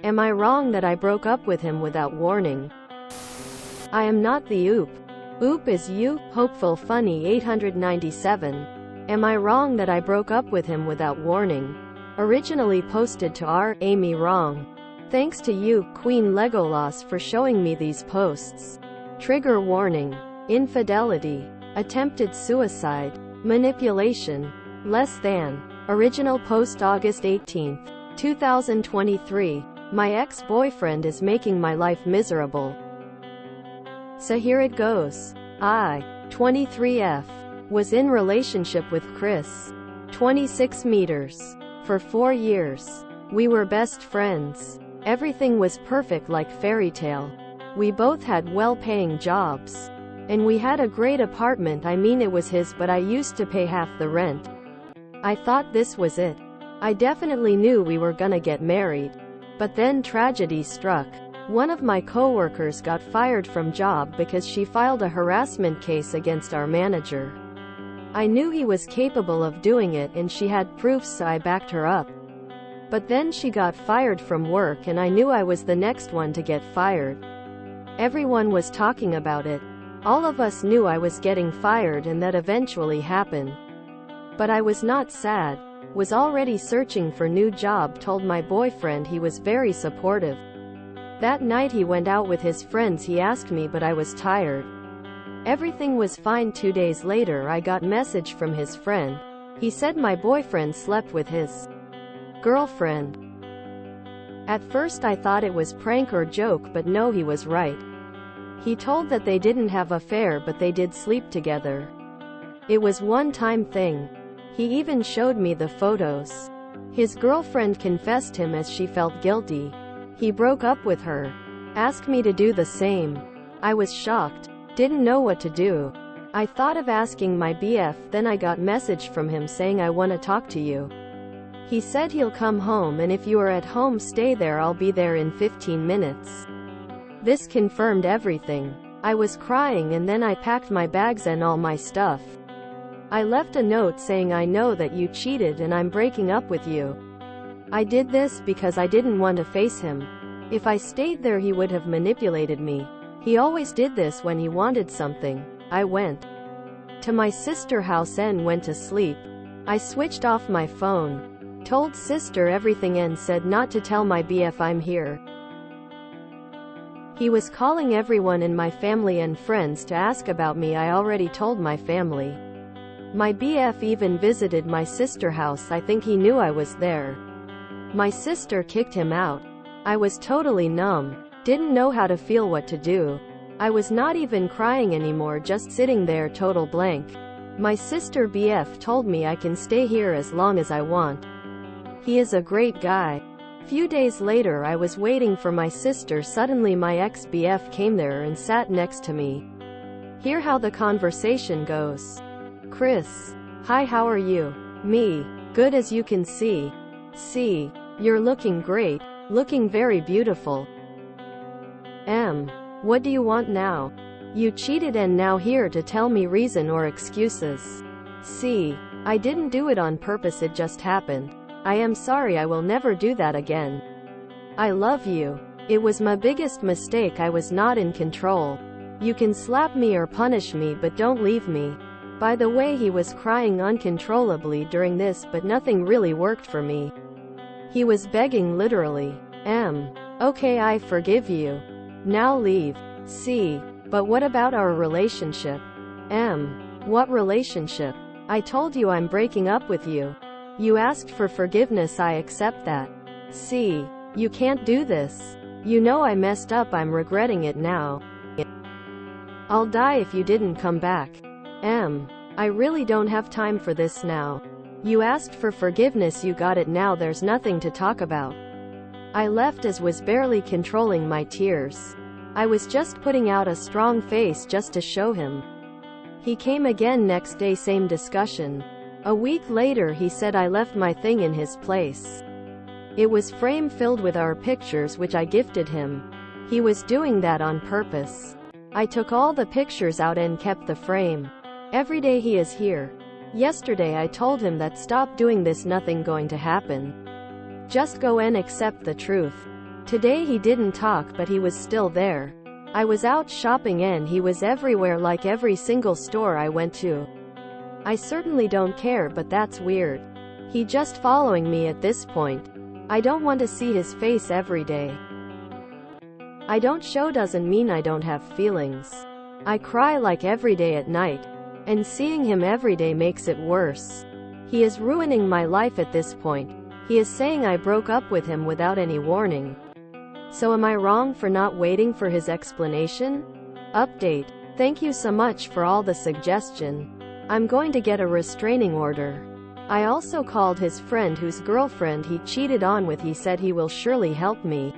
Am I wrong that I broke up with him without warning? I am not the oop. Oop is you, hopeful funny 897. Am I wrong that I broke up with him without warning? Originally posted to R. Amy Wrong. Thanks to you, Queen Legolas, for showing me these posts. Trigger warning. Infidelity. Attempted suicide. Manipulation. Less than. Original post August 18, 2023. My ex-boyfriend is making my life miserable. So here it goes. I, 23F, was in relationship with Chris, 26 meters, for 4 years. We were best friends. Everything was perfect like fairy tale. We both had well-paying jobs. And we had a great apartment. I mean, it was his, but I used to pay half the rent. I thought this was it. I definitely knew we were gonna get married. But then tragedy struck. One of my coworkers got fired from job because she filed a harassment case against our manager. I knew he was capable of doing it and she had proofs, so I backed her up. But then she got fired from work and I knew I was the next one to get fired. Everyone was talking about it. All of us knew I was getting fired, and that eventually happened. But I was not sad. Was already searching for new job. Told my boyfriend. He was very supportive. That night he went out with his friends. He asked me, but I was tired. Everything was fine. 2 days later I got message from his friend. He said my boyfriend slept with his girlfriend. At first I thought it was prank or joke, but no, he was right. He told that they didn't have affair, but they did sleep together. It was one-time thing. He even showed me the photos. His girlfriend confessed him as she felt guilty. He broke up with her. Asked me to do the same. I was shocked. Didn't know what to do. I thought of asking my BF, then I got message from him saying, I want to talk to you. He said he'll come home, and if you are at home stay there, I'll be there in 15 minutes. This confirmed everything. I was crying, and then I packed my bags and all my stuff. I left a note saying, I know that you cheated and I'm breaking up with you. I did this because I didn't want to face him. If I stayed there he would have manipulated me. He always did this when he wanted something. I went to my sister's house and went to sleep. I switched off my phone. Told sister everything and said not to tell my BF I'm here. He was calling everyone in my family and friends to ask about me. I already told my family. My BF even visited my sister's house. I think he knew I was there. My sister kicked him out. I was totally numb. Didn't know how to feel, what to do. I was not even crying anymore, just sitting there total blank. My sister BF told me I can stay here as long as I want. He is a great guy. Few days later I was waiting for my sister. Suddenly my ex-BF came there and sat next to me. Hear how the conversation goes. Chris. Hi, how are you? Me. Good, as you can see. See. You're looking great. Looking very beautiful. M. What do you want now? You cheated and now here to tell me reason or excuses. C. I didn't do it on purpose, it just happened. I am sorry, I will never do that again. I love you. It was my biggest mistake, I was not in control. You can slap me or punish me, but don't leave me. By the way, he was crying uncontrollably during this, but nothing really worked for me. He was begging literally. M. Okay, I forgive you. Now leave. C. But what about our relationship? M. What relationship? I told you I'm breaking up with you. You asked for forgiveness, I accept that. C. You can't do this. You know I messed up, I'm regretting it now. I'll die if you didn't come back. M. I really don't have time for this now. You asked for forgiveness, you got it, now there's nothing to talk about. I left as was barely controlling my tears. I was just putting out a strong face just to show him. He came again next day, same discussion. A week later he said I left my thing in his place. It was frame filled with our pictures which I gifted him. He was doing that on purpose. I took all the pictures out and kept the frame. Every day he is here. Yesterday I told him that stop doing this, nothing going to happen. Just go and accept the truth. Today he didn't talk, but he was still there. I was out shopping and he was everywhere, like every single store I went to. I certainly don't care, but that's weird. He just following me at this point. I don't want to see his face every day. I don't show doesn't mean I don't have feelings. I cry like every day at night. And seeing him every day makes it worse. He is ruining my life at this point. He is saying I broke up with him without any warning. So am I wrong for not waiting for his explanation? Update. Thank you so much for all the suggestion. I'm going to get a restraining order. I also called his friend whose girlfriend he cheated on with. He said he will surely help me.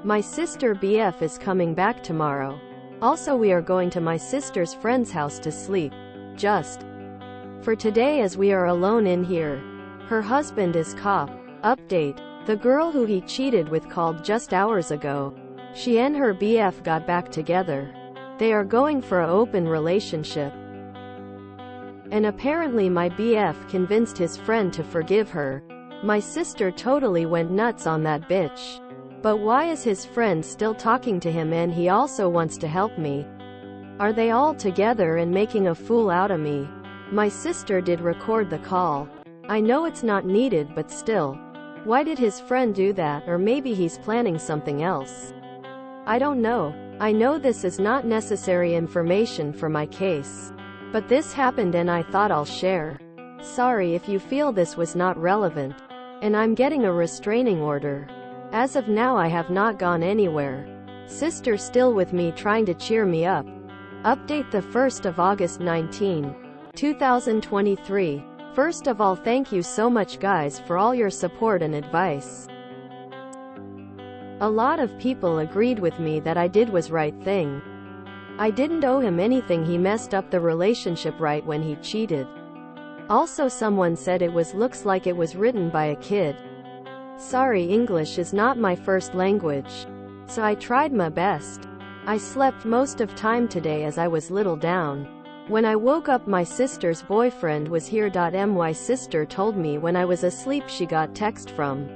My sister BF is coming back tomorrow. Also, we are going to my sister's friend's house to sleep. Just for today, as we are alone in here. Her husband is cop. Update. The girl who he cheated with called just hours ago. She and her BF got back together. They are going for an open relationship. And apparently my BF convinced his friend to forgive her. My sister totally went nuts on that bitch. But why is his friend still talking to him and he also wants to help me? Are they all together and making a fool out of me? My sister did record the call. I know it's not needed, but still. Why did his friend do that? Or maybe he's planning something else. I don't know. I know this is not necessary information for my case. But this happened and I thought I'll share. Sorry if you feel this was not relevant. And I'm getting a restraining order. As of now I have not gone anywhere. Sister still with me trying to cheer me up. Update the 1st of August 19, 2023. First of all, thank you so much guys for all your support and advice. A lot of people agreed with me that I did was right thing. I didn't owe him anything. He messed up the relationship right when he cheated. Also someone said it looks like it was written by a kid. Sorry, English is not my first language. So I tried my best. I slept most of time today as I was little down. When I woke up my sister's boyfriend was here. My sister told me when I was asleep she got text from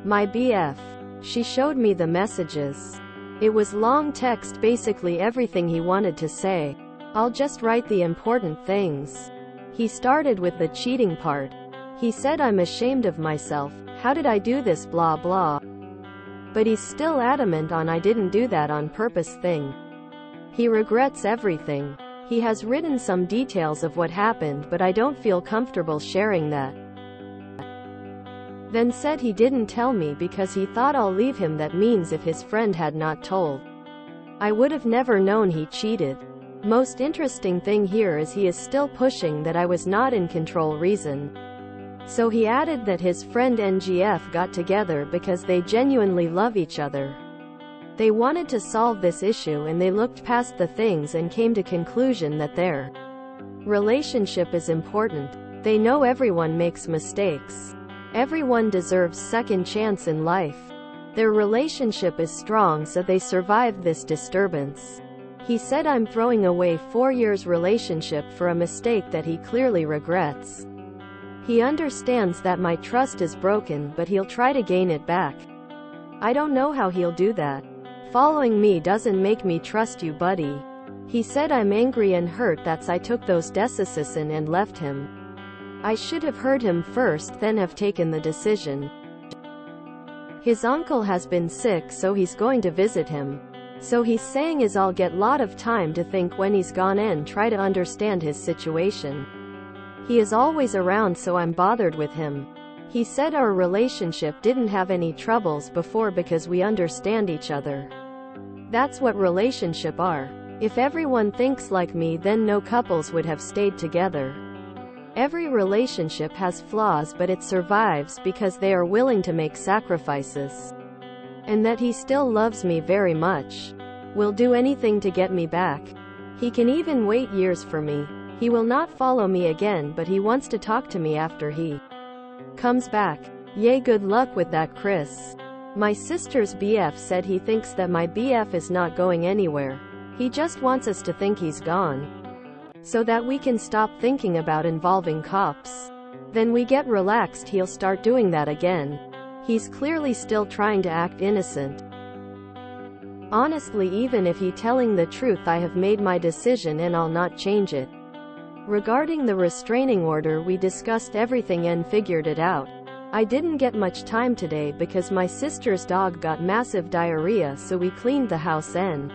my BF. She showed me the messages. It was long text, basically everything he wanted to say. I'll just write the important things. He started with the cheating part. He said I'm ashamed of myself. How did I do this, blah blah. But he's still adamant on I didn't do that on purpose thing. He regrets everything. He has written some details of what happened, but I don't feel comfortable sharing that. Then said he didn't tell me because he thought I'll leave him. That means if his friend had not told, I would have never known he cheated. Most interesting thing here is he is still pushing that I was not in control reason. So he added that his friend NGF got together because they genuinely love each other. They wanted to solve this issue and they looked past the things and came to conclusion that their relationship is important. They know everyone makes mistakes. Everyone deserves second chance in life. Their relationship is strong, so they survived this disturbance. He said I'm throwing away 4 years relationship for a mistake that he clearly regrets. He understands that my trust is broken, but he'll try to gain it back. I don't know how he'll do that. Following me doesn't make me trust you, buddy. He said I'm angry and hurt that's I took those decisions and left him. I should have heard him first, then have taken the decision. His uncle has been sick, so he's going to visit him. So he's saying is I'll get lot of time to think when he's gone and try to understand his situation. He is always around, so I'm bothered with him. He said our relationship didn't have any troubles before because we understand each other. That's what relationship are. If everyone thinks like me, then no couples would have stayed together. Every relationship has flaws, but it survives because they are willing to make sacrifices. And that he still loves me very much. Will do anything to get me back. He can even wait years for me. He will not follow me again, but he wants to talk to me after he comes back. Yay, good luck with that, Chris. My sister's BF said he thinks that my BF is not going anywhere. He just wants us to think he's gone, so that we can stop thinking about involving cops. Then we get relaxed, he'll start doing that again. He's clearly still trying to act innocent. Honestly, even if he's telling the truth, I have made my decision and I'll not change it. Regarding the restraining order, we discussed everything and figured it out. I didn't get much time today because my sister's dog got massive diarrhea, so we cleaned the house and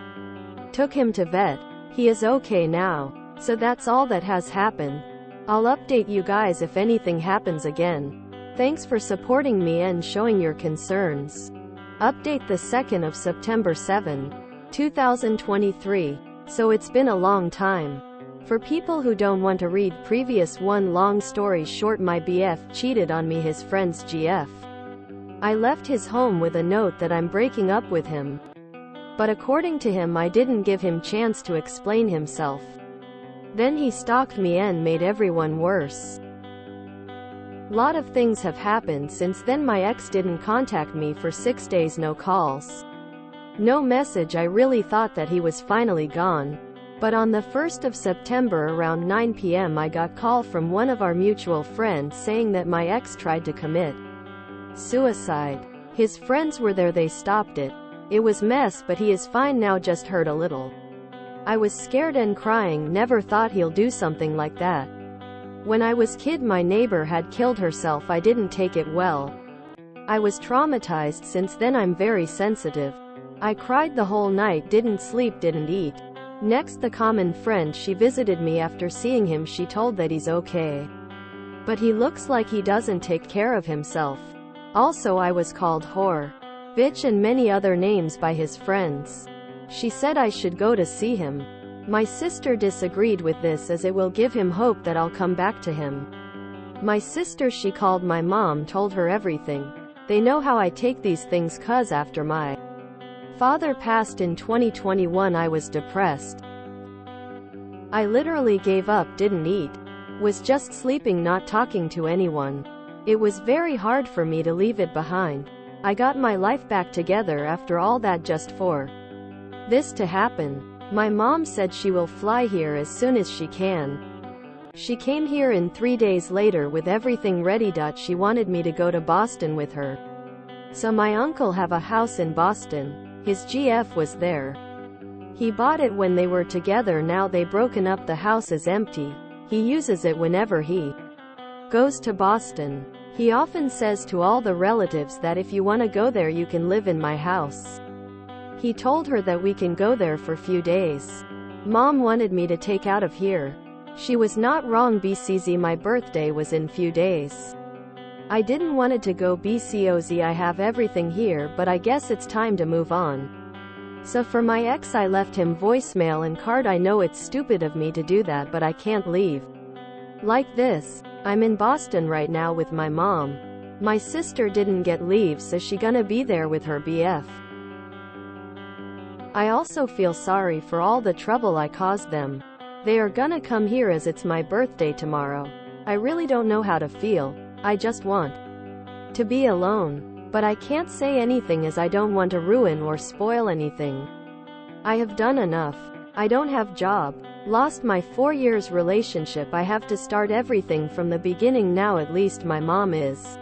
took him to vet. He is okay now. So that's all that has happened. I'll update you guys if anything happens again. Thanks for supporting me and showing your concerns. Update the 2nd of September 7, 2023. So it's been a long time. For people who don't want to read previous one, long story short, my BF cheated on me, his friend's GF. I left his home with a note that I'm breaking up with him. But according to him, I didn't give him chance to explain himself. Then he stalked me and made everyone worse. Lot of things have happened since then. My ex didn't contact me for 6 days, no calls, no message. I really thought that he was finally gone. But on the 1st of September around 9 p.m. I got call from one of our mutual friends saying that my ex tried to commit suicide. His friends were there, they stopped it. It was mess, but he is fine now, just hurt a little. I was scared and crying, never thought he'll do something like that. When I was kid, my neighbor had killed herself. I didn't take it well. I was traumatized. Since then I'm very sensitive. I cried the whole night, didn't sleep, didn't eat. Next, the common friend, she visited me after seeing him. She told that he's okay, but he looks like he doesn't take care of himself. Also, I was called whore, bitch and many other names by his friends. She said I should go to see him. My sister disagreed with this as it will give him hope that I'll come back to him. My sister, she called my mom, told her everything. They know how I take these things, cause after my father passed in 2021 I was depressed. I literally gave up, didn't eat, was just sleeping, not talking to anyone. It was very hard for me to leave it behind. I got my life back together after all that just for this to happen. My mom said she will fly here as soon as she can. She came here in 3 days later with everything ready. She wanted me to go to Boston with her. So my uncle have a house in Boston. His GF was there. He bought it when they were together. Now they broken up, the house is empty. He uses it whenever he goes to Boston. He often says to all the relatives that if you want to go there you can live in my house. He told her that we can go there for few days. Mom wanted me to take out of here. She was not wrong. BCZ, my birthday was in few days. I didn't wanted to go BCOZ. I have everything here, but I guess it's time to move on. So for my ex I left him voicemail and card. I know it's stupid of me to do that, but I can't leave like this. I'm in Boston right now with my mom. My sister didn't get leave, so she gonna be there with her BF. I also feel sorry for all the trouble I caused them. They are gonna come here as it's my birthday tomorrow. I really don't know how to feel. I just want to be alone. But I can't say anything as I don't want to ruin or spoil anything. I have done enough. I don't have job. Lost my 4 years relationship. I have to start everything from the beginning now. At least my mom is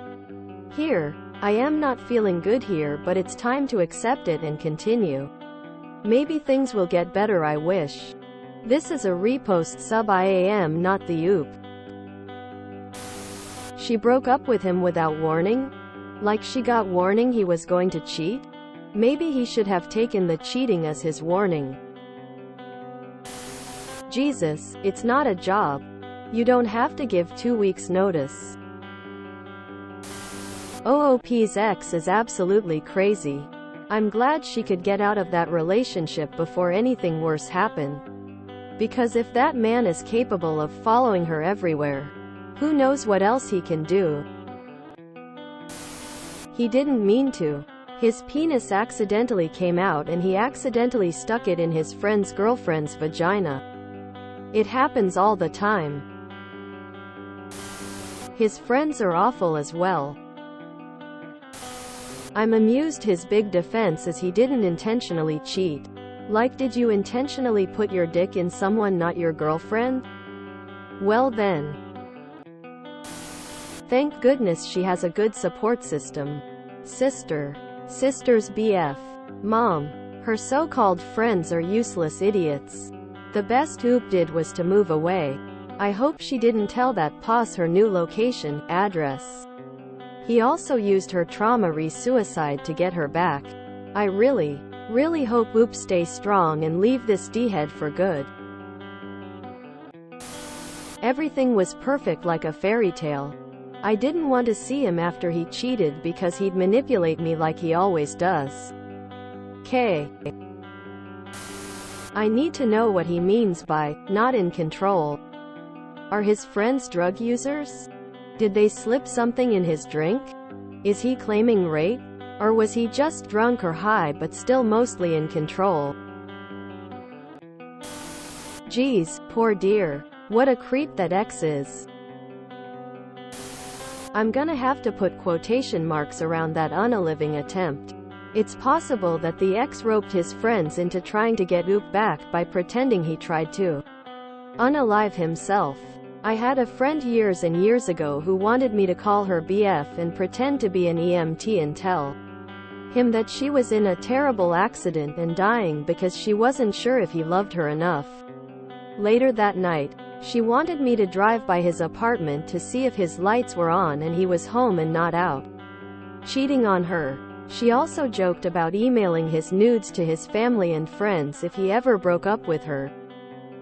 here. I am not feeling good here, but it's time to accept it and continue. Maybe things will get better, I wish. This is a repost sub. I am not the oop. She broke up with him without warning? Like she got warning he was going to cheat? Maybe he should have taken the cheating as his warning. Jesus, it's not a job. You don't have to give 2 weeks notice. OOP's ex is absolutely crazy. I'm glad she could get out of that relationship before anything worse happened. Because if that man is capable of following her everywhere, who knows what else he can do? He didn't mean to. His penis accidentally came out and he accidentally stuck it in his friend's girlfriend's vagina. It happens all the time. His friends are awful as well. I'm amused. His big defense is he didn't intentionally cheat. Like, did you intentionally put your dick in someone not your girlfriend? Well then. Thank goodness she has a good support system. Sister. Sister's BF. Mom. Her so-called friends are useless idiots. The best Oop did was to move away. I hope she didn't tell that boss her new location, address. He also used her trauma suicide to get her back. I really hope Oop stays strong and leave this D-head for good. Everything was perfect like a fairy tale. I didn't want to see him after he cheated because he'd manipulate me like he always does. K. I need to know what he means by not in control. Are his friends drug users? Did they slip something in his drink? Is he claiming rape? Or was he just drunk or high but still mostly in control? Geez, poor dear. What a creep that ex is. I'm gonna have to put quotation marks around that unaliving attempt. It's possible that the ex roped his friends into trying to get Oop back by pretending he tried to unalive himself. I had a friend years and years ago who wanted me to call her BF and pretend to be an EMT and tell him that she was in a terrible accident and dying because she wasn't sure if he loved her enough. Later that night, she wanted me to drive by his apartment to see if his lights were on and he was home and not out cheating on her. She also joked about emailing his nudes to his family and friends if he ever broke up with her,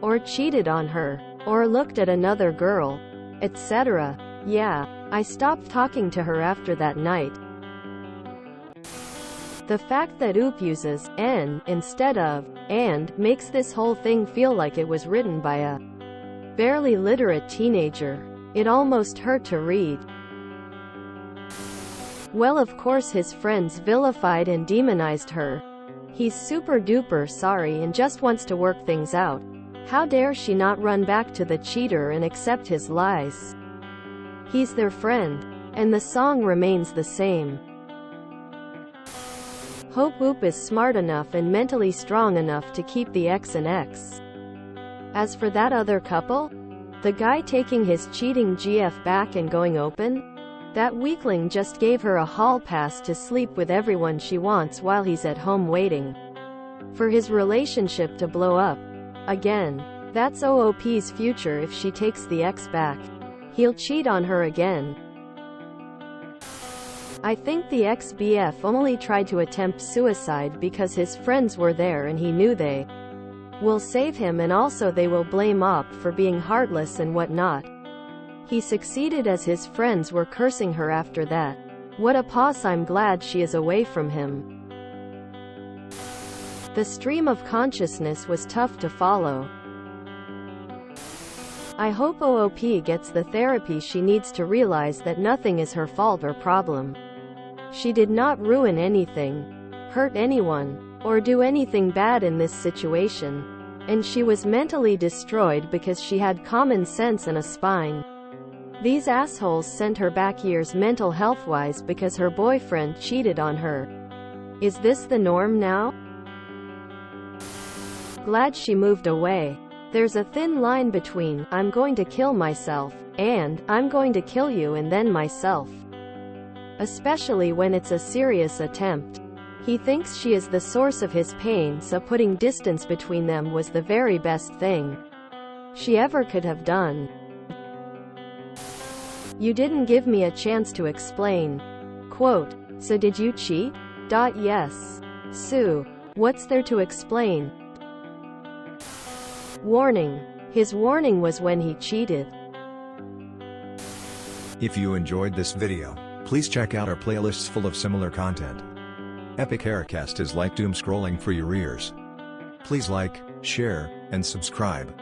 or cheated on her, or looked at another girl, etc. Yeah, I stopped talking to her after that night. The fact that Oop uses N instead of and makes this whole thing feel like it was written by a barely literate teenager. It almost hurt to read. Well, of course his friends vilified and demonized her. He's super duper sorry and just wants to work things out. How dare she not run back to the cheater and accept his lies? He's their friend. And the song remains the same. Hope Oop is smart enough and mentally strong enough to keep the ex an ex. As for that other couple, the guy taking his cheating GF back and going open, that weakling just gave her a hall pass to sleep with everyone she wants while he's at home waiting for his relationship to blow up. Again, that's OOP's future if she takes the ex back. He'll cheat on her again. I think the ex-BF only tried to attempt suicide because his friends were there and he knew they will save him, and also they will blame OP for being heartless and whatnot. He succeeded as his friends were cursing her after that. What a pos. I'm glad she is away from him. The stream of consciousness was tough to follow. I hope OOP gets the therapy she needs to realize that nothing is her fault or problem. She did not ruin anything, hurt anyone, or do anything bad in this situation. And she was mentally destroyed because she had common sense and a spine. These assholes sent her back years mental health-wise because her boyfriend cheated on her. Is this the norm now? Glad she moved away. There's a thin line between I'm going to kill myself and I'm going to kill you and then myself. Especially when it's a serious attempt. He thinks she is the source of his pain, so putting distance between them was the very best thing she ever could have done. You didn't give me a chance to explain. Quote, so did you cheat? Yes. Sue. What's there to explain? Warning. His warning was when he cheated. If you enjoyed this video, please check out our playlists full of similar content. Epic Haircast is like doom scrolling for your ears. Please like, share, and subscribe.